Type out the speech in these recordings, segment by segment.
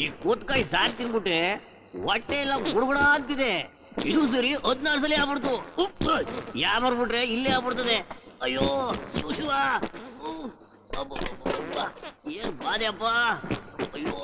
ಈ ಕೂತ್ಕಾಯಿ ಸಾರ್ ತಿನ್ಬಿಟ್ರೆ ಹೊಟ್ಟೆ ಎಲ್ಲ ಗುಡ್ಗುಡ ಅಂತಿದೆ. ಇದು ಸರಿ 14 ಸಲ ಆಗ್ಬಿಡ್ತು. ಯಾಮರ್ಬಿಟ್ರೆ ಇಲ್ಲೇ ಆಗ್ಬಿಡ್ತದೆ. ಅಯ್ಯೋ ಶಿವ ಶಿವ, ಏನ್ ಬಾಧೆ ಅಪ್ಪ. ಅಯ್ಯೋ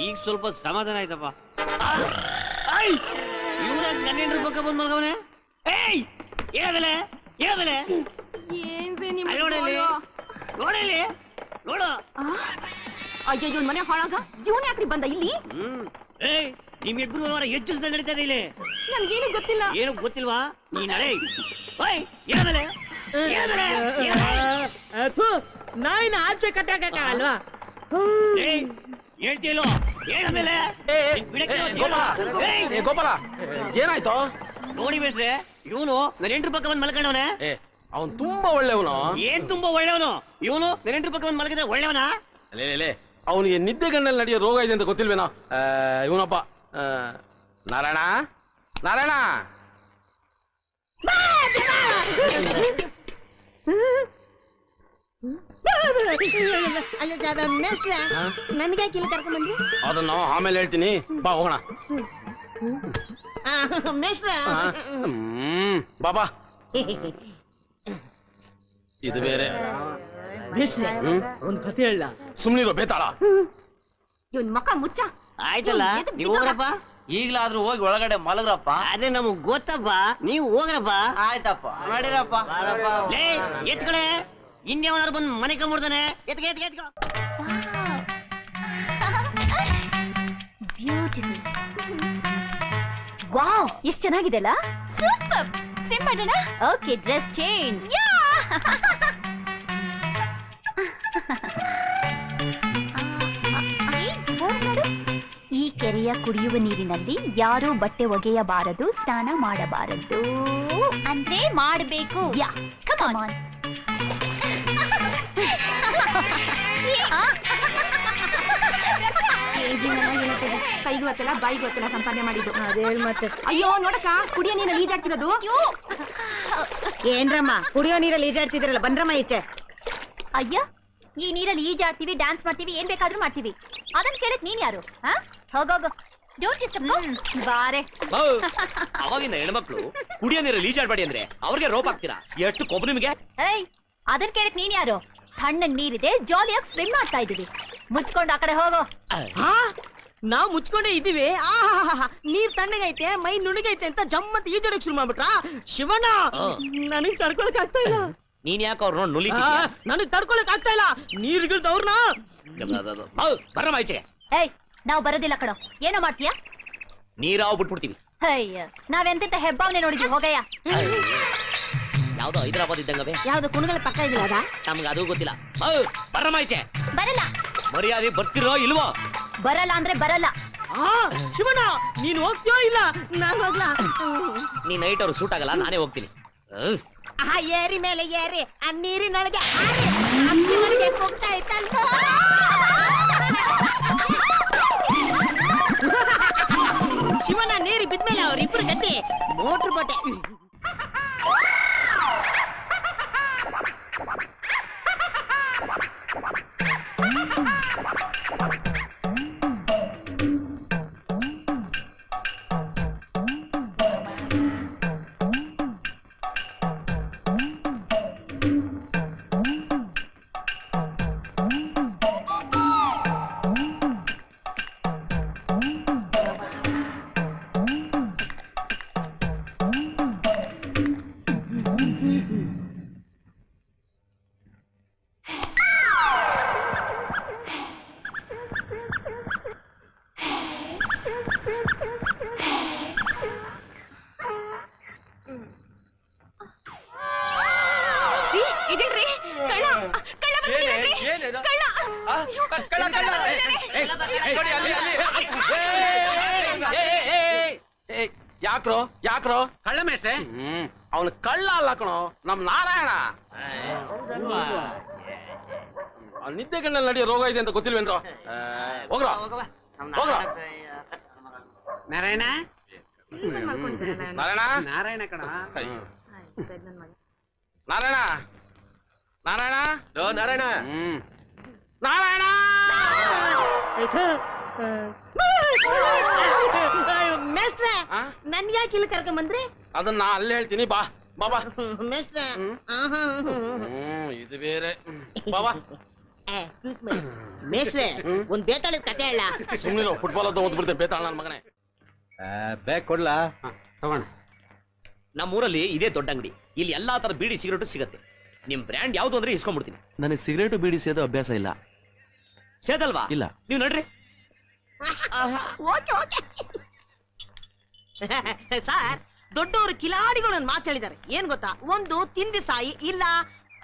ಈಗ ಸ್ವಲ್ಪ ಸಮಾಧಾನ ಆಯ್ತಪ್ಪ. ಇವನ ಗಂಡ ಪಕ್ಕ ಬಂದ್ ಮಗವನೆ. ಏಯ್ ಹೇಳಬೇಲೆ ಹೇಳಬೇಲೆ, ನೋಡಲಿ ನೋಡು. ಅಯ್ಯೋ ಇವನ್ ಮನೆ ಹಾಳಾಗ ಇವನ್ ಯಾಕ್ರಿ ಬಂದ ಇಲ್ಲಿ? ಏಯ್ ನಿಮ್ಮಿಬ್ರು ಹೆಚ್ಚು ನಡೀತಾ ಇದೆ ಇಲ್ಲಿ. ನನ್ಗೇನು ಗೊತ್ತಿಲ್ಲ. ಏನು ಗೊತ್ತಿಲ್ವಾ? ನೀ ನಡೆ. ಹೇಳಬೇಲೆ ನಾಯಿನ ಆಚೆ ಕಟ್ಟಾಕಲ್ವಾ? ಹೇಳ್ತೀಯಲ್ಲೋ ಹೇಳಮೇಲೆ. ಗೋಪಾಲ ಏನಾಯ್ತು? ನೋಡಿ ಬೇಡ್ರೆ, ಇವನು ನನ್ನ ಹೆಂಡ್ರ ಪಕ್ಕ ಬಂದ್ ಮಲ್ಕೊಂಡವನೆ. ಅವನು ತುಂಬಾ ಒಳ್ಳೆಯವನು. ಏನ್ ತುಂಬಾ ಒಳ್ಳೆಯವನು? ಇವನು ನನ್ನ ಹೆಂಡ್ರ ಪಕ್ಕ ಬಂದ್ ಮಲ್ಕಿದ್ರೆ ಒಳ್ಳೆಯವನ? ಅವನಿಗೆ ನಿದ್ದೆ ಗಣ್ಣಲ್ಲಿ ನಡೆಯೋ ರೋಗ ಇದೆ ಅಂತ ಗೊತ್ತಿಲ್ವೇನೋ. ಇವನಪ್ಪ ನಾರಾಯಣ ನಾರಾಯಣ. ನನ್ಗೆ ಇಲ್ಲಿ ಕರ್ಕೊಂಡ್ ಬಂದ್ರಿ? ಅದನ್ನ ಆಮೇಲೆ ಹೇಳ್ತೀನಿ, ಬಾ ಹೋಗೋಣ. ಬಾಬಾ ಇದು ಬೇರೆ. ಒಂದ್ ಕಥೆ ಹೇಳ. ಸುಮ್ನಿರೋ ಬೇತಾಳ. ಇವನ್ ಮಕ್ಕ ಮುಚ್ಚ. ಆಯ್ತಲ್ಲ, ನೀವು ಹೋಗ್ರಪ್ಪ. ಈಗ್ಲಾದ್ರೂ ಹೋಗಿ ಒಳಗಡೆ ಮಲಗ್ರಪ್ಪ. ಅದೇ ನಮಗ್ ಗೊತ್ತಪ್ಪ, ನೀವು ಹೋಗ್ರಪ್ಪ. ಆಯ್ತಪ್ಪ ಮಾಡಿರಪ್ಪ. ಎತ್ಕಡೆ ಇನ್ಯಾವನಾರು ಬಂದು ಮನೆ ಕಂಬಿಡ್ತಾನೆ. ಎತ್ಕ ಎತ್ಕ ಎತ್ಕ. ಬ್ಯೂಟಿಫುಲ್. ವಾವ್, ಎಷ್ಟು ಚೆನ್ನಾಗಿದೆ ಅಲ್ಲ? ಸೂಪರ್. ಸ್ವಿಮ್ ಮಾಡೋಣ? Okay, dress change. ಈ ಕೆರೆಯ ಕುಡಿಯುವ ನೀರಿನಲ್ಲಿ ಯಾರೂ ಬಟ್ಟೆ ಒಗೆಯಬಾರದು, ಸ್ನಾನ ಮಾಡಬಾರದು. ಅಂದ್ರೆ ಮಾಡಬೇಕು. ಯಾ, ಕಮ್ ಆನ್. ಕೈಗೂ ಗೊತ್ತಿಲ್ಲ ಬಾಯಿಗೂ ಗೊತ್ತಿಲ್ಲ ಸಂಪಾದನೆ ಮಾಡಿದ್ದು. ಅದೇ ಮತ್ತೆ. ಅಯ್ಯೋ ನೋಡಕ್ಕ, ಕುಡಿಯೋ ನೀರಲ್ಲಿ ಈಜಾಡ್ತಿರೋದು. ಏನ್ರಮ್ಮ ಕುಡಿಯೋ ನೀರಲ್ಲಿ ಈಜಾಡ್ತಿದ್ರಲ್ಲ, ಬನ್ರಮ್ಮ ಈಚೆ. ಅಯ್ಯ, ಈ ನೀರಲ್ಲಿ ಈಜಾಡ್ತೀವಿ, ಡ್ಯಾನ್ಸ್ ಮಾಡ್ತೀವಿ, ಏನ್ ಬೇಕಾದ್ರೂ ಮಾಡ್ತೀವಿ. ಅದನ್ನ ಕೇಳಕ್ ನೀನ್ ಯಾರು? ಹೋಗೋಗು. Don't disturb. ಬಾರೆ. ಅವಾಗಿಂದ ಹೆಣ್ಮಕ್ಳು ಕುಡಿಯೋ ನೀರಲ್ಲಿ ಈಜಾಡ್ಬೇಡಿ ಅಂದ್ರೆ ಅವ್ರಿಗೆ ರೋಪ್ ಹಾಕ್ತೀರಾ? ಎಷ್ಟು ಕೊಬ್ಬು ನಿಮ್ಗೆ? ಏಯ್, ಅದನ್ನ ಕೇಳಕ್ ನೀನ್ ಯಾರು? ತಣ್ಣಗ್ ನೀರಿದೆ, ಜಾಲಿಯಾಗಿ ಸ್ವಿಮ್ ಮಾಡ್ತಾ ಇದೀವಿ. ಮುಚ್ಕೊಂಡು ಆ ಕಡೆ ಹೋಗೋ. ನಾವ್ ಮುಚ್ಕೊಂಡೇ ಇದೀವಿ. ನೀರ್ ತಣ್ಣಗೈತೆ, ಮೈ ನುಣಗೈತೆ ಅಂತ ಜಮ್ಮತ್ ಈಜಾಡಕ್ ಶುರು ಮಾಡ್ಬಿಟ್ರಾ? ಶಿವಣ್ಣ, ನನಗ್ ತಡ್ಕೊಳಕ್ ಆಗ್ತಾ ಇಲ್ಲ. ನೀನ್ ಯಾಕೆ ಅವ್ರು ನೋಡಿ ನನಗ್ ತಡ್ಕೊಳಕ್ ಆಗ್ತಾ ಇಲ್ಲ. ನೀರ್ಗಿಲ್ದವ್ರನ್ನ ಬರಮ್ಮ ಈಚೆಗೆ. ಏಯ್, ನಾವ್ ಬರೋದಿಲ್ಲ ಕಣೋ. ಏನೋ ಮಾಡ್ತೀಯಾ? ನೀರಾವ್ ಬಿಟ್ಬಿಡ್ತೀವಿ. ಅಯ್ಯ, ನಾವೆಂತ ಹೆಬ್ಬಾವನೆ ನೋಡಿದ್ವಿ. ಹೋಗಯ್ಯ. ಯಾವ್ದೋ ಹೈದರಾಬಾದ್ ಇದ್ದಂಗವೇ. ಯಾವ್ದು ಕುಣಗಲ್ ಪಕ್ಕ ಇದಿಲ್ಲ ಅದ? ನಮ್ಗೆ ಅದು ಗೊತ್ತಿಲ್ಲ. ಬರಮ್ಮ ಈಚೆ. ಬರಲ್ಲ. ಮರ್ಯಾದೆ ಬರ್ತಿರೋ ಇಲ್ವೋ? ಬರಲ್ಲ ಅಂದ್ರೆ ಬರಲ್ಲ. ಶಿವಣ್ಣ, ನೀನ್ ಹೋಗ್ತೀಯೋ ಇಲ್ಲ? ನಾನ್ ಹೋಗ್ಲಾ? ನೀ ನೈಟ್ ಅವ್ರು ಸೂಟ್ ಆಗಲ್ಲ, ನಾನೇ ಹೋಗ್ತೀನಿ. ಏರಿ ಮೇಲೆ ಏರಿ ಆ ನೀರಿನೊಳಗೆ ಹೋಗ್ತಾ ಇತ್ತಲ್ವ? ಶಿವಣ್ಣ ನೀರಿ ಬಿದ್ಮೇಲೆ ಅವ್ರಿಬ್ರು ಗಟ್ಟಿ ಮೋಟ್ರ್ ಬಟ್ಟೆ. ಯಾಕ್ರೋ ಯಾಕ್ರೋ ಕಳ್ಳ ಮೇಷ್ಟ್ರೆ ಅವನು ಕಳ್ಳ ಅಲ್ಲ ಕಣೋ ನಮ್ ನಾರಾಯಣ. ನಿದ್ದೆ ಗಣ್ಣಲ್ಲಿ ನಡೆಯೋ ರೋಗ ಇದೆ ಅಂತ ಗೊತ್ತಿಲ್ವೇನ್ರೋ? ಹೋಗ್ರ ಹೋಗ್ರ. ನಾರಾಯಣ ನಾರಾಯಣ ನಾರಾಯಣ ಕಣ ನಾರಾಯಣ ನಾರಾಯಣ ನಾರಾಯಣ ನಾರಾಯಣ ಮೇಷ್ಟ್ರೆ ಆ? ನನ್ ಯಾಕೆ ಇಲ್ಲಿ ಕರ್ಕೊಂಡ್ ಬಂದ್ರಿ? ಅದನ್ನ ನಾ ಅಲ್ಲೇ ಹೇಳ್ತೀನಿ ಬಾ ಬಾಬಾ. ಮೇಷ್ಟ್ರೆ ಇದು ಬೇರೆ ಬಾಬಾ. ಮೇಷ್ಟ್ರೆ ಒಂದ್ ಬೇತಾಳದ ಕತೆ ಹೇಳ. ಸುಮ್ಮನೆ ಫುಟ್ಬಾಲ್ ಅಂತ ಓದ್ಬಿಡ್ತೇನೆ ಬೇತಾಳ ನನ್ನ ಮಗನೇ. ಬ್ಯಾಗ್ ಕೊಡ್ಲಾ? ತಗೋಣ. ನಮ್ಮೂರಲ್ಲಿ ಇದೇ ದೊಡ್ಡ ಅಂಗಡಿ, ಇಲ್ಲಿ ಎಲ್ಲಾ ತರ ಬೀಡಿ ಸಿಗರೇಟು ಸಿಗತ್ತೆ. ನಿಮ್ ಬ್ರ್ಯಾಂಡ್ ಯಾವ್ದು ಅಂದ್ರೆ ಇಸ್ಕೊಂಡ್ಬಿಡ್ತೀನಿ. ನನಗೆ ಸಿಗರೇಟು ಬೀಡಿ ಸೇದೋ ಅಭ್ಯಾಸ ಇಲ್ಲ. ಸೇದಲ್ವಾ? ಇಲ್ಲ. ನೀವ್ ನಡ್ರಿ. ಸರ್, ದೊಡ್ಡವರು ಕಿಲಾಡಿಗಳು ಒಂದ್ ಮಾತು ಹೇಳಿದ್ದಾರೆ. ಏನ್ ಗೊತ್ತಾ? ಒಂದು ತಿಂದಿ ಸಾಯಿ, ಇಲ್ಲ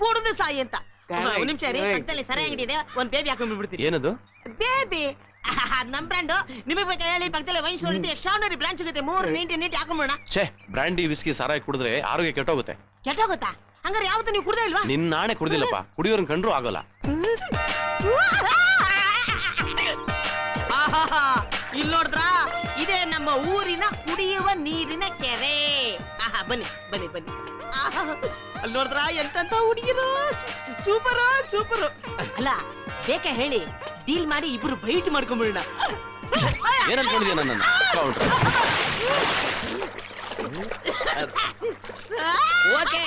ಕುಡಿದು ಸಾಯಿ ಅಂತ. ಒಂದ್ ನಿಮಿಷ ರೀ, ಪಕ್ಕದಲ್ಲಿ ಸರಿ ಅಂಗಡಿ ಇದೆ, ಒಂದ್ ಬೇಬಿ ಹಾಕೊಂಡ್ಬಿಡ್ತೀನಿ. ಏನದು? ಬೇಬಿ ನಮ್ ಬ್ರ್ಯಾಂಡ್. ನಿಮಗೆ ಬೇಕಾ ಹೇಳಿ? ಪಕ್ಕದಲ್ಲಿ ವೈನ್ ಸ್ಟೋರ್ ಇದೆ, ಎಕ್ಸ್ಟ್ರಾರ್ನರಿ ಬ್ರಾಂಚ್ ಸಿಗುತ್ತೆ. 3 ನೀಟಿ ಹಾಕೊಂಬೋಣ. ಛೇ, ಬ್ರಾಂಡಿ ವಿಸ್ಕಿ ಸಾರಾಯಿ ಕುಡಿದ್ರೆ ಆರೋಗ್ಯ ಕೆಟ್ಟೋಗುತ್ತೆ. ಕೆಟ್ಟೋಗುತ್ತಾ? ಹಂಗಾರೆ ಯಾವತ್ತೂ ನೀವು ಕುಡ್ದೇ ಇಲ್ವಾ? ನಿನ್ನ ನಾಣೆ ಕುಡ್ದಿಲ್ಲಪ್ಪ, ಕುಡಿಯೋರನ್ ಕಂಡ್ರು ಆಗೋಲ್ಲ. ಇಲ್ಲಿ ನೋಡಿದ್ರ, ಇದೇ ನಮ್ಮ ಊರಿನ ಕುಡಿಯುವ ನೀರಿನ ಕೆರೆ. ಆಹಾ, ಬನ್ನಿ ಬನ್ನಿ ಬನ್ನಿ. ಅಲ್ಲಿ ನೋಡಿದ್ರ ಎಂತ ಹುಡುಗಿರು, ಸೂಪರ್ ಸೂಪರ್. ಅಲ್ಲ, ಬೇಕಾ ಹೇಳಿ? ಡೀಲ್ ಮಾಡಿ ಇಬ್ರು ಬೈಟ್ ಮಾಡ್ಕೊಂಡ್ಬಿಡೋಣ. ಏನ್ ಅನ್ಕೊಂಡಿದ್ಯಾ ನನ್ನನ್ನು? ಓಕೆ.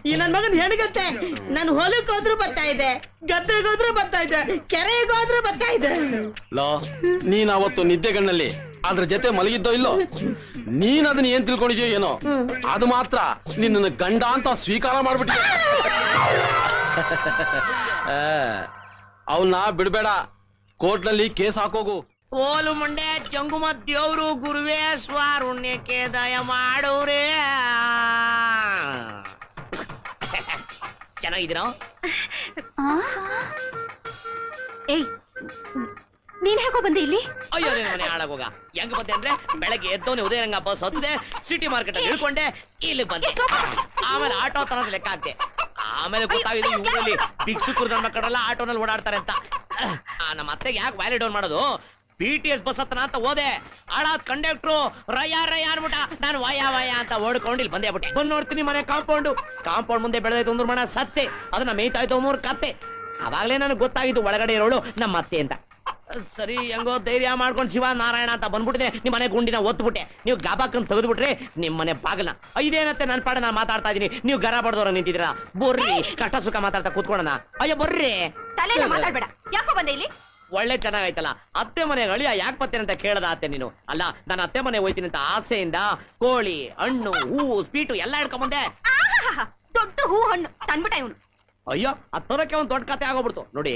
ಈ ನನ್ ಮಗನ್ ಹೆಣ್ಗತ್ತೆ. ನಾನು ಹೊಲಕ್ಕೆ ಹೋದ್ರು ಬರ್ತಾ ಇದೆ, ಗದ್ದೆಗೆ ಹೋದ್ರು ಬರ್ತಾ ಇದೆ, ಕೆರೆಗೆ ಹೋದ್ರು ಬರ್ತಾ ಇದೆ. ಲೋ, ನೀನ್ ಅವತ್ತು ನಿದ್ದೆ ಗಣ್ಣಲ್ಲಿ ಅದ್ರ ಜೊತೆ ಮಲಗಿದ್ದೋ ಇಲ್ಲೋ? ನೀನ್ ಅದನ್ನ ಏನ್ ತಿಳ್ಕೊಂಡಿದ್ಯೋ ಏನೋ, ಅದು ಮಾತ್ರ ನಿನ್ನ ಗಂಡ ಅಂತ ಸ್ವೀಕಾರ ಮಾಡ್ಬಿಟ್ಟಿದ್ಯ. ಅವನ್ನ ಬಿಡ್ಬೇಡ, ಕೋರ್ಟ್ನಲ್ಲಿ ಕೇಸ್ ಹಾಕೋಗು. ಓಲು ಮುಂಡೆ ಜಂಗುಮ ದೇವ್ರು ಗುರುವೇ ಸ್ವಾರುಣ್ಯಕ್ಕೆ ದಯ ಮಾಡೋರೇ. ಚೆನ್ನಾಗಿದ್ದೀರಾ? ಏಯ್, ನೀನ್ ಹೇಗೋ ಬಂದೆ ಇಲ್ಲಿ? ಅಯ್ಯೋ, ಮನೆ ಹಾಳಾಗೋಗ. ಹೆಂಗ್ ಬಂದೆ ಅಂದ್ರೆ, ಬೆಳಗ್ಗೆ ಎದ್ದವನೇ ಉದಯರಂಗ ಬಸ್ ಹತ್ತದೆ, ಸಿಟಿ ಮಾರ್ಕೆಟ್ ಅಲ್ಲಿ ಇಳ್ಕೊಂಡೆ ಇಲ್ಲಿ ಬಂದೆ. ಆಮೇಲೆ ಆಟೋ ತನದ ಲೆಕ್ಕ ಹಾಕ್ತೆ. ಆಮೇಲೆ ಗೊತ್ತಾಗಿದೆ ಈ ಊರಲ್ಲಿ ಭಿಕ್ಷುಕರು ನನ್ನ ಮಕ್ಕಳೆಲ್ಲ ಆಟೋನಲ್ಲಿ ಓಡಾಡ್ತಾರೆ ಅಂತ. ನಮ್ಮ ಅತ್ತೆಗೆ ಯಾಕೆ ವ್ಯಾಲಿಡ್ ಡೌನ್ ಮಾಡೋದು? BTS ಬಸ್ ಹತ್ತನ ಅಂತ ಹೋದೆ, ಹಾಳಾದ್ ಕಂಡಕ್ಟ್ರು ರಯ ರಯ ಅನ್ಬಿಟ್ಟ. ನಾನು ವಯ ವಯ ಅಂತ ಓಡ್ಕೊಂಡು ಇಲ್ಲಿ ಬಂದೇ ಬಿಟ್ಟೆ. ಬಂದ್ ನೋಡ್ತೀನಿ ಮನೆ ಕಾಂಪೌಂಡ್ ಮುಂದೆ ಬೆಳೆದೈತೆ ಒಂದು ಮಣ ಸತ್ತೆ, ಅದನ್ನ ಮೇಯ್ತಾಯ್ತು 3 ಕತ್ತೆ. ಅವಾಗ್ಲೇ ನನಗೆ ಗೊತ್ತಾಗಿದ್ದು ಒಳಗಡೆ ಇರೋಳು ನಮ್ಮ ಅತ್ತೆ ಅಂತ. ಸರಿ, ಹೆಂಗೋ ಧೈರ್ಯ ಮಾಡ್ಕೊಂಡು ಶಿವ ನಾರಾಯಣ ಅಂತ ಬಂದ್ಬಿಟ್ಟಿದೆ. ನಿಮ್ ಮನೆ ಗುಂಡಿನ ಒತ್ಬಿಟ್ಟೆ. ನೀವು ಗಾಬಾಕನ್ ತೆಗೆದ್ಬಿಟ್ರೆ ನಿಮ್ ಮನೆ ಬಾಗಲ. ಇದೇನತ್ತೆ ನನ್ ಪಾಡ ನಾನು ಮಾತಾಡ್ತಾ ಇದೀನಿ, ನೀವು ಗರ ಬಡ್ದವ್ರ ನಿಂತಿದ್ದೀರಾ. ಬರ್ರಿ, ಕಷ್ಟ ಸುಖ ಮಾತಾಡ್ತಾ ಕೂತ್ಕೊಳ್ಳೋಣ. ಅಯ್ಯೋ ಬರ್ರಿ. ತಲೆಲ್ಲ ಮಾತಾಡ್ಬೇಡ. ಯಾಕೋ ಬಂದೆ ಇಲ್ಲಿ? ಒಳ್ಳೆ ಚೆನ್ನಾಗಾಯ್ತಲ್ಲ. ಅತ್ತೆ ಮನೆಗೆ ಅಳಿಯ ಯಾಕೆ ಬರ್ತೇನೆ ಅಂತ ಕೇಳದ ಅತ್ತೆ ನೀನು? ಅಲ್ಲ, ನಾನು ಅತ್ತೆ ಮನೆ ಹೋಯ್ತೀನಿ ಅಂತ ಆಸೆಯಿಂದ ಕೋಳಿ, ಹಣ್ಣು, ಹೂವು, ಸ್ವೀಟು ಎಲ್ಲ ಹಿಡ್ಕೊಂಬಂದೆ. ದೊಡ್ಡ ಹೂ ಹಣ್ಣು ತಂದ್ಬಿಟ್ಟ ಇವನು. ಅಯ್ಯೋ, ತರಕ್ಕೆ ಒಂದ್ ದೊಡ್ಡ ಕತೆ ಆಗೋಗ್ಬಿಡ್ತು. ನೋಡಿ,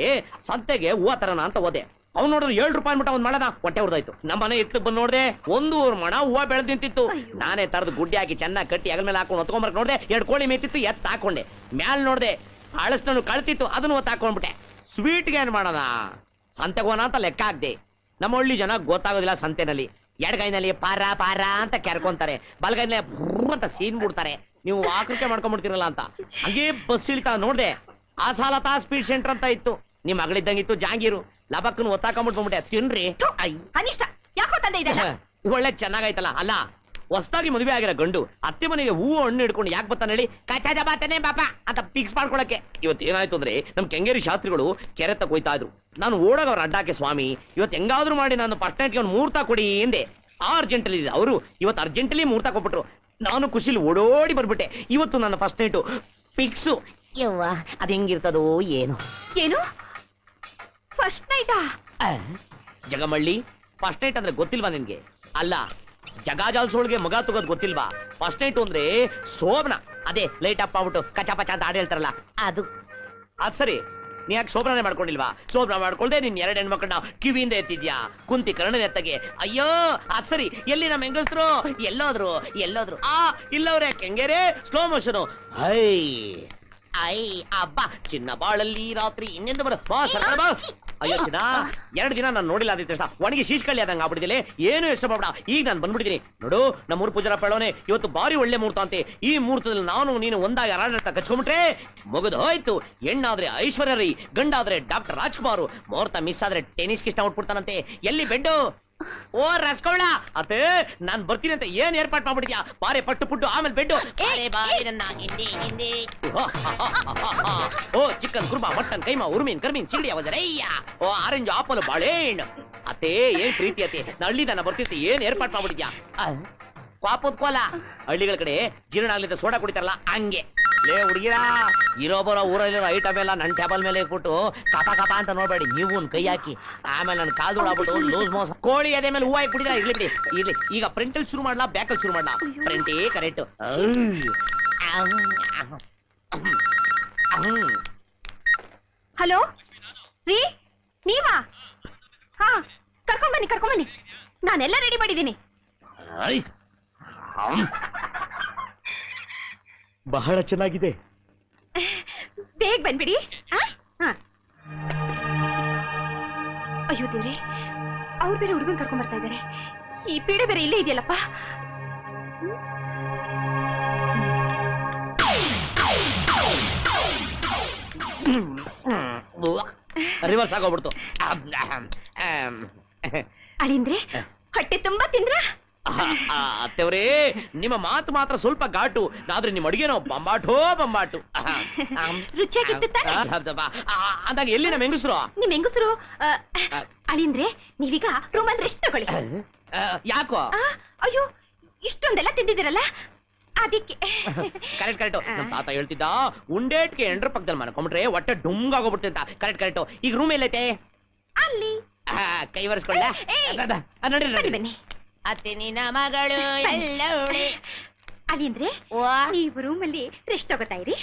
ಸಂತೆಗೆ ಹೂವ ತರನ ಅಂತ ಹೋದೆ. ಅವ್ನು ನೋಡಿದ್ರು 7 ರೂಪಾಯಿ ಅನ್ಬಿಟ್ಟ ಒಂದ್ ಮಳನ ಹೊಟ್ಟೆ ಹೊಡೆದಾಯ್ತು. ನಮ್ಮನೆ ಇತ್ತು ಬಂದ್ ನೋಡ್ದೆ, 1 ಮಣ ಹೂವ ಬೆಳೆದ್ ನಿಂತಿತ್ತು. ನಾನೇ ತರದ್ ಗುಡ್ಡೆ ಹಾಕಿ ಚೆನ್ನಾಗಿ ಕಟ್ಟಿ ಅಗಲ್ ಮೇಲೆ ಹಾಕೊಂಡು ಹೊತ್ಕೊಂಬರ್ಕ್ ನೋಡ್ದೆ. 2 ಕೋಳಿ ಮೇತಿತ್ತು, ಎತ್ ಹಾಕೊಂಡೆ. ಮ್ಯಾಲ್ ನೋಡ್ದೆ, ಹಳಸ್ನನ್ನು ಕಳ್ತಿತ್ತು, ಅದನ್ನು ಹೊತ್ತು ಹಾಕೊಂಡ್ಬಿಟ್ಟೆ. ಸ್ವೀಟ್ಗೆ ಏನ್ ಮಾಡೋಣ, ಸಂತೆಗೆ ಹೋಗೋಣ ಅಂತ ಲೆಕ್ಕ ಹಾಕ್ದೆ. ನಮ್ಮ ಹಳ್ಳಿ ಜನ ಗೊತ್ತಾಗೋದಿಲ್ಲ ಸಂತೆನಲ್ಲಿ. ಎಡಗೈನಲ್ಲಿ ಪಾರ ಪಾರ ಅಂತ ಕೆರ್ಕೊಂತಾರೆ, ಬಲಗೈನಲ್ಲಿ ಅಂತ ಸೀನ್ ಬಿಡ್ತಾರೆ. ನೀವು ಆಕೃತಿ ಮಾಡ್ಕೊಂಡ್ಬಿಡ್ತಿರಲ್ಲ ಅಂತ ಹಂಗೆ ಬಸ್ ಇಳಿತಾ ನೋಡ್ದೆ. ಆಸಾಲತಾ ಸ್ಪೀಡ್ ಸೆಂಟರ್ ಅಂತ ಇತ್ತು. ನಿಮ್ ಮಗಳಿದ್ದಂಗಿತ್ತು ಜಾಂಗೀರು. ಲಬಕ್ಕನ್ನು ಒತ್ತಾಕೊಂಡ್ಬಿಟ್ಬಿಟ್ಟೆ. ತಿನ್ರಿ. ಅನಿಷ್ಟ, ಯಾಕೋ ತಂದೆ ಇದೆಲ್ಲ? ಒಳ್ಳೆ ಚೆನ್ನಾಗೈತಲ್ಲ. ಅಲ್ಲ, ಹೊಸದಾಗಿ ಮದುವೆ ಆಗಿರೋ ಗಂಡು ಅತ್ತೆ ಮನೆಗೆ ಹೂವು ಹಣ್ಣು ಹಿಡ್ಕೊಂಡು ಯಾಕೆ ಬರ್ತಾನೆ ಹೇಳಿ ಕಚಾಜ ಬಾತಾನೆ ಬಾಪ ಅಂತ ಫಿಕ್ಸ್ ಮಾಡ್ಕೊಳಕ್ಕೆ. ಇವತ್ತು ಏನಾಯ್ತು ಅಂದ್ರೆ ನಮ್ ಕೆಂಗೇರಿ ಶಾಸ್ತ್ರಿಗಳು ಕೆರೆ ತಗೋಯ್ತಾ ಇದ್ರು. ನಾನು ಓಡಾಗ ಅವ್ರ ಅಡ್ಡಾಕೆ ಸ್ವಾಮಿ ಇವತ್ತು ಹೆಂಗಾದ್ರೂ ಮಾಡಿ ನಾನು ಫಸ್ಟ್ ನೈಟ್ಗೆ ಒಂದು ಮುಹೂರ್ತ ಕೊಡಿ ಎಂದೆ. ಅರ್ಜೆಂಟಲ್ಲಿ ಇದೆ ಅವರು ಇವತ್ತು ಅರ್ಜೆಂಟಲ್ಲಿ ಮುಹೂರ್ತ ಕೊಟ್ಬಿಟ್ರು. ನಾನು ಖುಷಿಲಿ ಓಡೋಡಿ ಬರ್ಬಿಟ್ಟೆ. ಇವತ್ತು ನನ್ನ ಫಸ್ಟ್ ನೈಟು ಫಿಕ್ಸು. ಯವ್ವ ಅದ್ ಹೆಂಗಿರ್ತದೋ ಏನು ಏನು ಫಸ್ಟ್ ನೈಟಾ? ಜಗಮಳ್ಳಿ ಫಸ್ಟ್ ನೈಟ್ ಅಂದ್ರೆ ಗೊತ್ತಿಲ್ವಾ ನಿನ್ಗೆ? ಅಲ್ಲ ಜಗಾಜಾಲ್ಸೋಳ್ಗೆ ಮಗ ತಗೋದ್ ಗೊತ್ತಿಲ್ವಾ? ಫಸ್ಟ್ ನೈಟ್ ಅಂದ್ರೆ ಶೋಭನ. ಅದೇ ಲೈಟ್ ಅಪ್ ಆಗ್ಬಿಟ್ಟು ಕಚ ಪಚ ಅಂತ ಹಾಡು ಹೇಳ್ತಾರಲ್ಲ ಅದು. ಅದ್ ಸರಿ, ನೀ ಯಾಕೆ ಶೋಭನೆ ಮಾಡ್ಕೊಂಡಿಲ್ವಾ? ಶೋಭನ ಮಾಡ್ಕೊಳ್ದೆ ನಿನ್ 2 ಹೆಣ್ಮಕ್ಳನ್ನ ಕಿವಿಯಿಂದ ಎತ್ತಿದ್ಯಾ ಕುಂತಿ ಕರ್ಣನ ಎತ್ತಗೆ. ಅಯ್ಯೋ ಅದ್ ಸರಿ, ಎಲ್ಲಿ ನಮ್ಮ ಹೆಂಗಸ್ರು? ಎಲ್ಲೋದ್ರು ಇಲ್ಲವ್ರೆ ಕೆಂಗೇರೆ ಸ್ಲೋ ಮೋಷನ್. ಐ ಅಬ್ಬಾ ಚಿನ್ನ ಬಾಳಲ್ಲಿ ರಾತ್ರಿ ಇನ್ನೆಂದು ಬರ ಅಯ್ಯೋ ಚಿನ್ನ 2 ದಿನ ನಾನು ನೋಡಿಲ್ಲ ಅದಿತ್ತ ಒಣಗಿ ಶೀಶ್ಕಳ್ಳಿ ಆದಂಗ ಆಗ್ಬಿಟ್ಟಿದೆ. ಏನು ಇಷ್ಟ ಮಾಡ್ಬೇಡ, ಈಗ ನಾನು ಬಂದ್ಬಿಟ್ಟಿದ್ದೀನಿ ನೋಡು. ನಮ್ಮೂರು ಪೂಜಾರ ಪೇಳೋನೆ ಇವತ್ತು ಬಾರಿ ಒಳ್ಳೆ ಮುಹೂರ್ತ ಅಂತೆ. ಈ ಮುಹೂರ್ತದಲ್ಲಿ ನಾನು ನೀನು ಒಂದಾಗಿ ಆರಾಟ ಕಚ್ಕೊಂಡ್ಬಿಟ್ರೆ ಮುಗಿದು ಹೋಯ್ತು. ಹೆಣ್ಣಾದ್ರೆ ಐಶ್ವರ್ಯ ರೈ, ಗಂಡಾದ್ರೆ ಡಾಕ್ಟರ್ ರಾಜ್ಕುಮಾರ್. ಮುಹೂರ್ತ ಮಿಸ್ ಆದ್ರೆ ಟೆನಿಸ್ ಕಿಷ್ಟ ಉಟ್ಬಿಡ್ತಾನಂತೆ. ಎಲ್ಲಿ ಬೆಡ್ಡು? ಓ ರಸ್ಕೊಳ್ಳ ಅತ್ತೆ ನಾನ್ ಬರ್ತೀನಿ ಅಂತ ಏನ್ ಏರ್ಪಾಟ್ ಮಾಡ್ಬಿಡ್ತೀಯಾ? ಬಾರೆ ಪಟ್ಟು ಪುಟ್ಟು ಆಮೇಲೆ ಬೆಡ್ಡು. ಓ ಚಿಕನ್ ಕುರ್ಮಾ ಮಟನ್ ಕೈಮಾ ಉರ್ಮೀನ್ ಕರ್ಮೀನ್ ಚಿಲ್ಲಿ ಅವರಯ್ಯ. ಓ ಆರೆಂಜ್ ಆಪಲ್ ಬಾಳೆಹಣ್ಣು. ಅತ್ತೆ ಏನ್ ಪ್ರೀತಿ ಅತ್ತೆ, ಹಳ್ಳಿದನ್ನ ಬರ್ತಿರ್ತಿ ಏನ್ ಏರ್ಪಾಟ್ ಮಾಡ್ಬಿಡ್ತೀಯಾ? ಕ್ವಾಪದ್ ಕೋಲ ಹಳ್ಳಿಗಳ ಕಡೆ ಜೀರ್ಣ ಆಗ್ಲಿದ್ದ ಸೋಡಾ ಕುಡಿತಾರಲ್ಲ ಹಂಗೆ. ಲೇ ಹುಡುಗಿರ, ಇರೋ ಬರೋ ಊರಲ್ಲಿರೋ ಐಟಮ್ ಎಲ್ಲ ನನ್ನ ಟೇಬಲ್ ಮೇಲೆ ಇಟ್ಬಿಟ್ಟು ಕಪ ಕಪ ಅಂತ ನೋಡ್ಬೇಡಿ. ನೀವು ಒಂದ್ ಕೈ ಹಾಕಿ ಆಮೇಲೆ ನನ್ನ ಕಾಲ್ ದುಡಾಬಿಟ್ಟು ಲೂಸ್ ಮೋಸ ಕೋಳಿ ಅದೇ ಮೇಲೆ ಹೂವು ಹಾಕಿ ಕುಡಿದ್ರೆ ಇರ್ಲಿ ಬಿಡಿ ಇರ್ಲಿ. ಈಗ ಫ್ರಂಟಲ್ಲಿ ಶುರು ಮಾಡ್ಲಾ ಬ್ಯಾಕಲ್ಲಿ ಶುರು ಮಾಡ್ಲಾ? ಫ್ರಂಟೇ ಕರೆಕ್ಟ್. ಹಲೋ ರೀ, ನೀವಾ? ಹಾ ಕರ್ಕೊಂಡ್ ಬನ್ನಿ. ನಾನೆಲ್ಲ ರೆಡಿ ಮಾಡಿದ್ದೀನಿ. ಬಹಳ ಚೆನ್ನಾಗಿದೆ. ಬೇಗ ಬಂದ್ಬಿಡಿ. ಅಯ್ಯೋ ದೇವ್ರೆ, ಅವ್ರು ಬೇರೆ ಹುಡುಗನ್ ಕರ್ಕೊಂಡ್ ಬರ್ತಾ ಇದ್ದಾರೆ. ಈ ಪೀಡೆ ಬೇರೆ ಇಲ್ಲೇ ಇದೆಯಲ್ಲಪ್ಪ. ರಿವರ್ಸ್ ಆಗೋಗ್ಬಿಡ್ತು. ಅಳಿಂದ್ರೆ ಹೊಟ್ಟೆ ತುಂಬಾ ತಿಂದ್ರ? ಅತ್ತೆವ್ರೇ ನಿಮ್ಮ ಮಾತು ಮಾತ್ರ ಸ್ವಲ್ಪ ಘಾಟು, ಆದ್ರೆ ನಿಮ್ಮ ಅಡಿಗೆನೋ ಬಂಬಾಟು. ರುಚಿಯಾಗಿತ್ತು ತಾನೆ? ಅಂದಾಗ ಎಲ್ಲಿ ನಮ್ಮ ಹೆಂಗಸರು? ನಿಮ್ ಹೆಂಗಸರು ಅಳಿಂದ್ರೆ ನೀವೀಗ ರೂಮಲ್ಲಿ ರೆಸ್ಟ್ ತಗೊಳ್ಳಿ. ಯಾಕೋ? ಅಯ್ಯೋ ಇಷ್ಟೊಂದೆಲ್ಲ ತಿಂದಿದ್ದೀರಲ್ಲ ಅದಕ್ಕೆ. ಕರೆಕ್ಟ್. ನಮ್ ತಾತ ಹೇಳ್ತಿದ್ದ ಉಂಡೇಟ್ಗೆ ಎಂಡ್ರ ಪಕ್ಕದಲ್ಲಿ ಮಾಡ್ಕೊಂಡ್ಬಿಟ್ರೆ ಹೊಟ್ಟೆ ಡುಂಗಾಗೋಗ್ಬಿಡ್ತಿದ್ದ. ಕರೆಕ್ಟ್. ಈಗ ರೂಮ್ ಎಲ್ಲೈತೆ? ಅಲ್ಲಿ. ಕೈ ಒರೆಸ್ಕೊಳ್ಳ ನೋಡಿ. ಬನ್ನಿ. ಅತ್ತೆ ನಿನ್ನ ಮಗಳು ಎಲ್ಲವಳೆ. ಅಳಿಂದ್ರೆ ನೀವು ರೂಮಲ್ಲಿ ರೆಸ್ಟ್ ತಗೋತಾ ಇರಿ.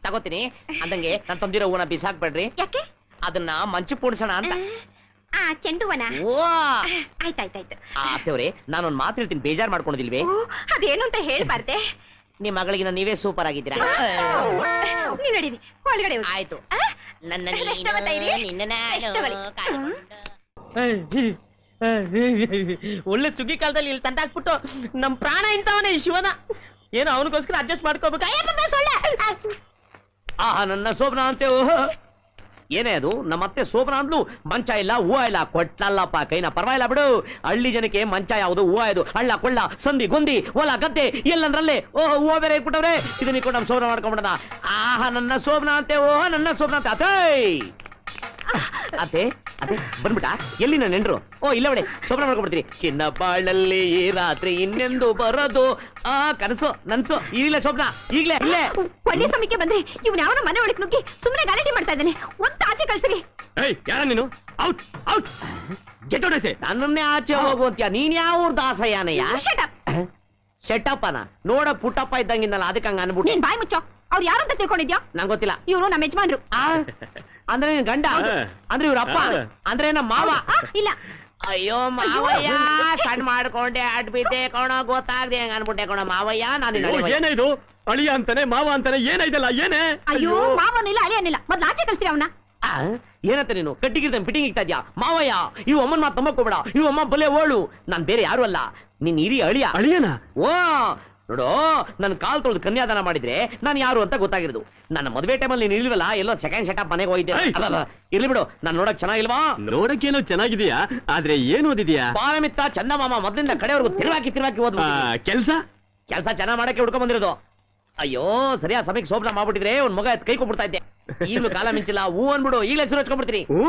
ತಗೋತೀನಿ. ಅಂದಂಗೆ ನಾನು ತಂದಿರೋ ಹೂವನ್ನ ಬಿಸಾಕ್ಬೇಡ್ರಿ. ಯಾಕೆ? ಅದನ್ನ ಮಂಚು ಪೋಡ್ಸೋಣ ಅಂತ. ಚೆಂಡುವನ? ಓ ಆಯ್ತಾಯ್ತಾಯ್ತು. ಅತ್ತೆವ್ರೆ ನಾನೊಂದ್ ಮಾತು ಹೇಳ್ತೀನಿ, ಬೇಜಾರ್ ಮಾಡ್ಕೊಂಡಿಲ್ವೇ? ಅದೇನು ಅಂತ ಹೇಳ್ಬಾರ್ದೆ. ನಿಮ್ ಮಗಳಿಗಿನ ನೀವೇ ಸೂಪರ್ ಆಗಿದ್ದೀರಾ. ನೀವ್ ನಡೀರಿ ಒಳಗಡೆ. ಆಯ್ತು. ನನ್ನ ಒಳ್ಳೆ ಸುಗ್ಗಿ ಕಾಲದಲ್ಲಿ ಇಲ್ಲಿ ತಂದಾಕ್ಬಿಟ್ಟು ನಮ್ ಪ್ರಾಣ ಇಂತವನೇ ಈ ಶಿವನ. ಏನೋ ಅವನಿಗೋಸ್ಕರ ಅಡ್ಜಸ್ಟ್ ಮಾಡ್ಕೋಬೇಕು. ನನ್ನ ಶೋಭನಾ ಅಂತೆ. ಏನೇ ಅದು? ನಮ್ಮತ್ತೆ ಶೋಭನಾ ಅಂದ್ಲು ಮಂಚ ಇಲ್ಲ ಹೂವ ಇಲ್ಲ. ಕೊಟ್ಲಲ್ಲಪ್ಪ ಕೈನ, ಪರವಾಗಿಲ್ಲ ಬಿಡು. ಹಳ್ಳಿ ಜನಕ್ಕೆ ಮಂಚ ಯಾವುದು ಹೂವ ಇದು. ಹಳ್ಳ ಕೊಳ್ಳ ಸಂಧಿ ಗೊಂದಿ ಹೊಲ ಗದ್ದೆ ಎಲ್ಲಂದ್ರಲ್ಲೇ. ಓಹ್ ಹೂವ ಬೇರೆ ಇಟ್ಬಿಟ್ಟವ್ರೆ. ಇದನ್ನ ಇಟ್ಕೊಂಡು ನಮ್ ಶೋಭನಾ ಮಾಡ್ಕೊಂಡ್ಬಿಡದ. ನನ್ನ ಶೋಭನಾ ಅಂತೆ. ನನ್ನ ಶೋಭನಾ ಅಂತೆ. ಅತ್ತೆ ಬಂದ್ಬಿಟ್ಟ? ಎಲ್ಲಿ ನನ್ನ ನೆಂಡ್ರು? ಓ ಇಲ್ಲ ಬಿಡಿ, ಶೋಭನಾ ಮಾಡ್ಕೊಂಡ್ಬಿಡ್ತೀನಿ. ಚಿನ್ನ ಬಾಳಲ್ಲಿ ಈ ರಾತ್ರಿ ಇನ್ನೆಂದು ಬರೋದು. ಕನಸು ನನ್ಸು. ಇಲ್ಲ ಶೋಭನಾ ಈಗ್ಲೇ ಇಲ್ಲೇ. ಒಳ್ಳೆ ಸಮಯಕ್ಕೆ ಬಂದ್ರಿ. ಇವ್ನ ಯಾವನ ಮನೆ ಒಳಗೆ ನುಗ್ಗಿ ಸುಮ್ಮನೆ ಗಲಾಟೆ ಮಾಡ್ತಾ ಇದ್ದಾನೆ. ಒಂದ್ ಆಚೆ ಕಳ್ಸಿರಿ. ಯಾರ ನೀನು? Out out get. ನನ್ನನ್ನೇ ಆಚೆ ಹೋಗು ಅಂತ್ಯಾ? ನೀನ್ ಯಾವ ದಾಸಯ್ಯನಯ್ಯ? ಶೆಟ್ಟಪ್ಪನ ನೋಡ ಪುಟ್ಟಪ್ಪ ಇದ್ದಂಗಿನ್ನಲ್ಲ, ಅದಕ್ಕೆ ಹಂಗ ಅನ್ಬಿಟ್ಟು. ನೀನ್ ಬಾಯ್ ಮುಚ್ಚೋ. ಅವ್ರು ಯಾರಂತ ತಿಳ್ಕೊಂಡಿದ್ಯಾ? ನಂಗೆ ಗೊತ್ತಿಲ್ಲ. ಇವ್ರು ನಮ್ಮ ಯಜಮಾನ್ರು. ಅಂದ್ರೆ ನಿನ್ ಗಂಡ? ಅಂದ್ರೆ ಇವ್ರ ಅಪ್ಪ? ಅಂದ್ರೆ ನಮ್ಮ ಮಾವ? ಇಲ್ಲ. ಅಯ್ಯೋ ಮಾವಯ್ಯ, ಸಣ್ಣ ಮಾಡ್ಕೊಂಡೆ ಅಡ್ ಬಿದ್ದೆ ಕಣೋ, ಗೊತ್ತಾಗ್ದೆ ಹೆಂಗ ಅನ್ಬಿಟ್ಟೆ ಕಣೋ ಮಾವಯ್ಯ. ನಾನು ಏನಾಯ್ತು? ಅಳಿಯ ಅಂತಾನೆ ಮಾವ ಅಂತಾನೆ ಏನಾಯ್ತಲ್ಲ? ಏನೇ? ಅಯ್ಯೋ ಮಾವನಿಲ್ಲ ಅಳಿಯನಿಲ್ಲ. ಮೊದ್ಲು ಆಚೆ ಕಳ್ಸಿರಿ ಅವನ. ಏನಂತ ನೀನು ಕಟ್ಟಿಗಿರ್ದ ಫಿಟ್ಟಿಂಗ್ ಇಕ್ತಾ ಇದ್ಯಾ? ಮಾವಯ್ಯ ಇವ್ ಅಮ್ಮನ್ ಮಾತು ನಂಬಕ್ ಹೋಗ್ಬೇಡ. ಇವ್ ಅಮ್ಮ ಬಲೆ ಓಳು. ನಾನ್ ಬೇರೆ ಯಾರು ಅಲ್ಲ, ನಿನ್ ಹಿರಿಯ ಅಳಿಯ. ಅಳಿಯನ? ಓ ನೋಡು ನನ್ನ ಕಾಲ್ ತೊಳೆದು ಕನ್ಯಾದಾನ ಮಾಡಿದ್ರೆ ನಾನು ಯಾರು ಅಂತ ಗೊತ್ತಾಗಿರೋದು. ನನ್ನ ಮದುವೆ ಟೈಮಲ್ಲಿ ನೀನು ಇಲ್ವಲ್ಲ, ಎಲ್ಲೋ ಸೆಕೆಂಡ್ ಸೆಟಪ್ ಮನೆಗೆ ಹೋಗಿದ್ದೆ. ಇರ್ಲಿ ಬಿಡು, ನಾನು ನೋಡಕ್ ಚೆನ್ನಾಗಿಲ್ವಾ? ನೋಡಕ್ಕೇನೋ ಚೆನ್ನಾಗಿದೆಯಾ, ಆದ್ರೆ ಏನ್ ಓದಿದ್ಯಾ? ಬಾರಮಿತ್ತ ಚಂದಮಾಮ ಮೊದಲಿಂದ ಕಡೆವರೆಗೂ ತಿರುವಾಕಿ ಓದ್. ಕೆಲ್ಸ ಚೆನ್ನಾಗ್ ಮಾಡಕ್ಕೆ ಹುಡ್ಕೊಂಡ್ ಬಂದಿರೋದು. ಅಯ್ಯೋ ಸರಿಯಾ ಸಮಯಕ್ಕೆ ಸೋಪನ ಮಾಡ್ಬಿಟ್ಟಿದ್ರೆ ಒಂದ್ ಮಗ ಕೈ ಕೊಟ್ಬಿಡ್ತಾ ಇದ್ದೆ. ಈಗಲೂ ಕಾಲ ಮಿಂಚಿಲ್ಲ, ಹೂ ಅನ್ಬಿಡು, ಈಗಲೇ ಸುರು ಹಚ್ಕೊಂಡ್ಬಿಡ್ತೀನಿ. ಹೂ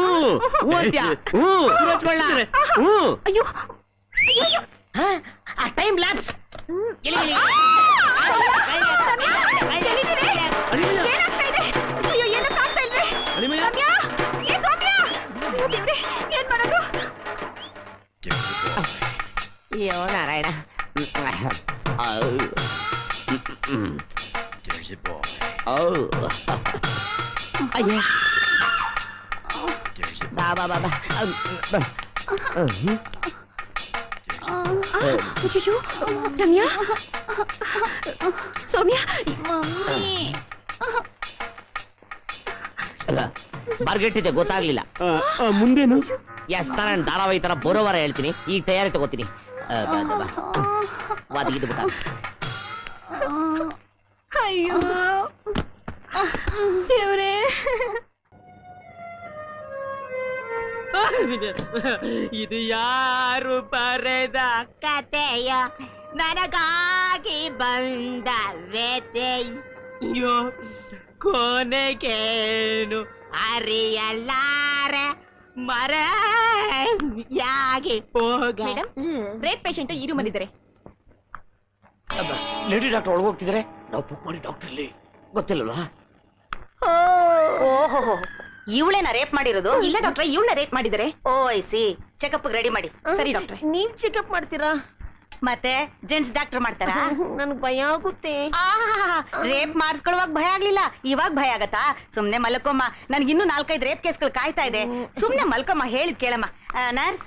ಅಂತ್ಯಾ? ಸುರು ಹಚ್ಕೊಳ್ಳ. ಅಯ್ಯೋ ಟೈಮ್ ಲ್ಯಾಪ್ಸ್. ಏನಾಗ್ತಾ ಇದೆ? ಅಯ್ಯೋ ಏನಕ್ಕಾಗ್ತಾ ಇಲ್ವೇ? ಸೌಮ್ಯ! ಏ ಸೌಮ್ಯ! ಅಯ್ಯೋ ದೇವ್ರೇ, ಏನ್ ಮಾಡೋದು? ಅಯ್ಯೋ ನಾರಾಯಣ. ಅಯ್ಯೋ ಬಾ ಬಾ ಬಾ ಬಾ. ಅಯ್ಯೋ ರಮ್ಯಾ, ಸೌಮ್ಯ, ಬರ್ಗೆಟ್ಟಿದೆ ಗೊತ್ತಾಗ್ಲಿಲ್ಲ. ಮುಂದೇನು? ಎಸ್ ನಾನು ಧಾರಾವಾಹಿ ತರ ಬರೋವಾರ ಹೇಳ್ತೀನಿ. ಈಗ ತಯಾರಿ ತಗೋತೀನಿ. ವಾದಿಗಿದ್ದು ಬಿಟ್ಟ. ಅಯ್ಯೋ ದೇವ್ರೇ. ಇದು ಯಾರು ಬರೆದ ಕತೆಯ, ನನಗಾಗಿ ಬಂದ ವ್ಯತೆಯೋ, ಕೊನೆಗೇನು ಅರಿಯಲಾರೆ ಮರೆಯಾಗಿ ಹೋಗ. ರೇಪ್ ಪೇಷಂಟ್ ಈ ರೂಮ್ ಬಂದಿದ್ದಾರೆ. ಲೇಡಿ ಡಾಕ್ಟರ್ ಒಳಗೆ ಹೋಗ್ತಿದ್ರೆ ನಾವು ಬುಕ್ ಮಾಡಿ ಡಾಕ್ಟರ್ ಇಲ್ಲಿ ಗೊತ್ತಿಲ್ಲವಾ? ಓಹೋ, ಇವಳೇನ ರೇಪ್ ಮಾಡಿರೋದು? ಇಲ್ಲ ಡಾಕ್ಟ್ರೆ, ಇವಳನ್ನ ರೇಪ್ ಮಾಡಿದರೆ. ಓ ಐ ಸಿ. ಚೆಕಪ್ ರೆಡಿ ಮಾಡಿ. ಸರಿ ಡಾಕ್ಟ್ರೆ. ನೀವ್ ಚೆಕಪ್ ಮಾಡ್ತೀರಾ? ಮತ್ತೆ ಜೆಂಟ್ಸ್ ಡಾಕ್ಟರ್ ಮಾಡ್ತಾರಾ? ನನ್ಗೆ ಭಯ ಆಗುತ್ತೆ. ರೇಪ್ ಮಾಡಿಸ್ಕೊಳ್ಳುವಾಗ ಭಯ ಆಗ್ಲಿಲ್ಲ, ಇವಾಗ ಭಯ ಆಗತ್ತಾ? ಸುಮ್ನೆ ಮಲ್ಕೊಮ್ಮ, ನನ್ಗಿನ್ನೂ 4-5 ರೇಪ್ ಕೇಸ್ಗಳು ಕಾಯ್ತಾ ಇದೆ. ಸುಮ್ನೆ ಮಲ್ಕೊಮ್ಮ, ಹೇಳಿದ್ ಕೇಳಮ್ಮ. ನರ್ಸ್,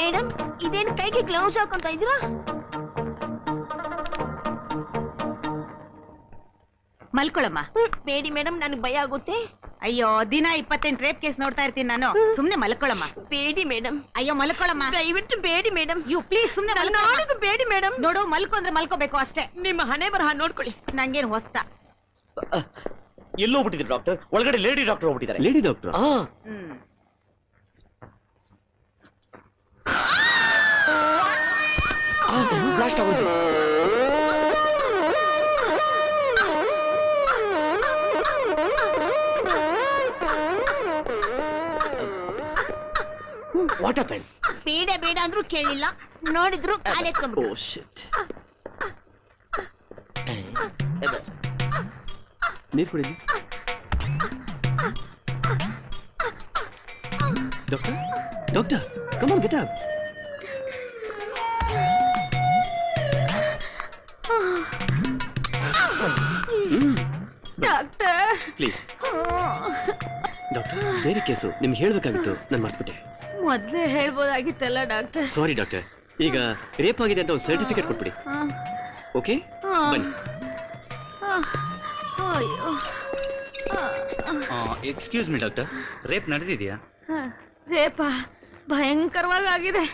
ಮೇಡಮ್ ಇದೇನ್ ಕೈಗೆ ಗ್ಲೌಸ್ ಹಾಕೊಂತ ಇದ್ದೀರಾ? ಮಲ್ಕೊಳಮ್ಮ. ಬೇಡಿ ಮೇಡಮ್, ನನ್ಗೆ ಭಯ ಆಗುತ್ತೆ. ಅಯ್ಯೋ, ದಿನ 28 ರೇಪ್ ಕೇಸ್ ನೋಡ್ತಾ ಇರ್ತೀನಿ ನಾನು. ಸುಮ್ನೆ ಮಲ್ಕೊಳಮ್ಮ. ಬೇಡಿ ಮೇಡಮ್. ಅಯ್ಯೋ ಮಲ್ಕೊಳಮ್ಮ, ದಯವಿಟ್ಟು ಬೇಡಿ ಮೇಡಮ್. ಯು ಪ್ಲೀಸ್ ಸುಮ್ನೆ ನಾಳೆಗೂ ಬೇಡಿ ಮೇಡಮ್. ನೋಡು, ಮಲ್ಕೊ ಅಂದ್ರೆ ಮಲ್ಕೋಬೇಕು ಅಷ್ಟೇ. ನಿಮ್ಮ ಹಣೆ ಬರಹ ನೋಡ್ಕೊಳ್ಳಿ. ನಂಗೇನ್ ಹೊಸ್ತ. ಎಲ್ಲೋ ಹೋಗ್ಬಿಟ್ಟಿದ್ರು ಡಾಕ್ಟರ್. ಒಳಗಡೆ ಲೇಡಿ ಡಾಕ್ಟರ್ ಹೋಗ್ಬಿಟ್ಟಿದ್ದಾರೆ. Lady doctor? ಬ್ಲಾಸ್ಟ್ ಆಗೋಯ್ತು. What happen? ಬೇಡ ಬೇಡ ಅಂದ್ರೂ ಕೇಳಿಲ್ಲ, ನೋಡಿದ್ರು ಕಾಲೆತ್ಕೊಂಡ್ಬಿಟ್ರು. ಓ ಶಿಟ್. ನೀರು ಕುಡಿ. Doctor, doctor, come on, get up. Doctor please. Doctor, ಬೇರೆ ಕೇಸು ನಿಮ್ಗೆ ಹೇಳ್ಬೇಕಾಗಿತ್ತು, ನಾನು ಮರ್ತ್ಬಿಟ್ಟೆ. ಮೊದ್ಲೇ ಹೇಳ್ಬೋದಾಗಿತ್ತಲ್ಲ ಡಾಕ್ಟರ್. ಸಾರಿ ಡಾಕ್ಟರ್. ಈಗ ರೇಪ್ ಆಗಿದೆ ಅಂತ ಒಂದು ಸರ್ಟಿಫಿಕೇಟ್ ಕೊಟ್ಬಿಡಿ. ಓಕೆ, ಬನ್ನಿ. ಅಯ್ಯೋ, ಎಕ್ಸ್ಕ್ಯೂಸ್ ಮಿ ಡಾಕ್ಟರ್, ರೇಪ್ ನಡೆದಿದೆಯಾ? ರೇಪ ಭಯಂಕರವಾಗಿ ಆಗಿದೆ.